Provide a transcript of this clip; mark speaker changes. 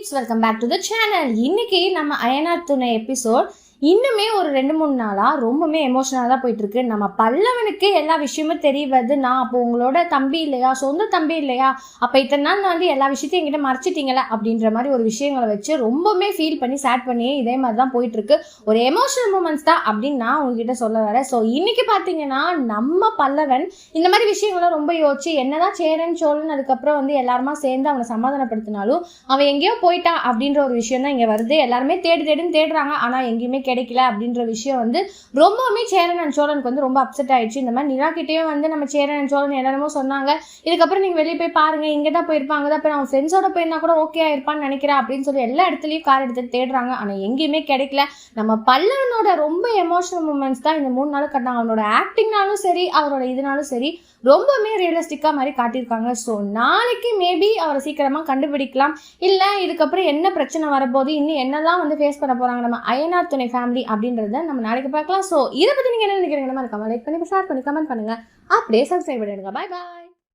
Speaker 1: Peeps, welcome back to the channel. இன்னைக்கு நம்ம அயனார் துணை எபிசோட் இன்னுமே ஒரு 2-3 நாளாக ரொம்பவுமே எமோஷனலாக தான் போயிட்டுருக்கு. நம்ம பல்லவனுக்கு எல்லா விஷயமும் தெரிய வருது. நான் அப்போ உங்களோட தம்பி இல்லையா, சொந்த தம்பி இல்லையா, அப்போ இத்தனை நாள் நான் எல்லா விஷயத்தையும் என்கிட்ட மறைச்சிட்டீங்களா அப்படின்ற மாதிரி ஒரு விஷயங்களை வச்சு ரொம்பவுமே ஃபீல் பண்ணி சேட் பண்ணி இதே மாதிரி தான் போயிட்டுருக்கு. ஒரு எமோஷனல் மூமெண்ட்ஸ் தான் அப்படின்னு நான் உங்ககிட்ட சொல்ல வரேன். ஸோ இன்னைக்கு பார்த்தீங்கன்னா நம்ம பல்லவன் இந்த மாதிரி விஷயங்களை ரொம்ப யோசிச்சு என்னதான் சேரன் சோழன் அதுக்கப்புறம் எல்லாருமா சேர்ந்து அவனை சமாதானப்படுத்தினாலும் அவன் எங்கேயோ போயிட்டான் அப்படின்ற ஒரு விஷயம் தான் இங்கே வருது. எல்லாருமே தேடுன்னு தேடுறாங்க, ஆனால் எங்கேயுமே கிடைக்கல அப்படின்ற விஷயம் ரொம்பவுமே சேரன் அண்ட் சோழனுக்கு ரொம்ப அப்செட் ஆயிடுச்சு. இந்த மாதிரி நிராகிட்டையும் நம்ம சேரன் அண்ட் சோழன் எல்லாருமோ சொன்னாங்க, இதுக்கப்புறம் நீங்க வெளியே போய் பாருங்க, இங்கே தான் போயிருப்பாங்க, தான் போய் அவன் ஃப்ரெண்ட்ஸோட போயிருந்தா கூட ஓகே ஆயிருப்பான்னு நினைக்கிறேன் அப்படின்னு சொல்லி எல்லா இடத்துலையும் கார் எடுத்துட்டு தேடுறாங்க, ஆனால் எங்கேயுமே கிடைக்கல. நம்ம பல்லவனோட ரொம்ப எமோஷனல் மூமெண்ட்ஸ் தான் இந்த 3 நாள் கட்டாங்க. அவனோட ஆக்டிங்னாலும் சரி, அவரோட இதனாலும் சரி ரொம்பவுமே ரியலிஸ்டிக்காக மாதிரி காட்டியிருக்காங்க. ஸோ நாளைக்கு மேபி அவரை சீக்கிரமாக கண்டுபிடிக்கலாம். இல்லை இதுக்கப்புறம் என்ன பிரச்சனை வரப்போது, இன்னும் என்னெல்லாம் ஃபேஸ் பண்ண போகிறாங்க நம்ம அயனார் துணை ஃபேமிலி அப்படின்றத நம்ம நாளைக்கு பார்க்கலாம். ஸோ இதை பற்றி நீங்கள் என்ன நினைக்கிறீங்க? நம்ம லைக் பண்ணி ஷேர் பண்ணி கமெண்ட் பண்ணுங்கள், அப்படியே சப்ஸ்கிரைப் பண்ணிடுங்க. பாய் பாய்.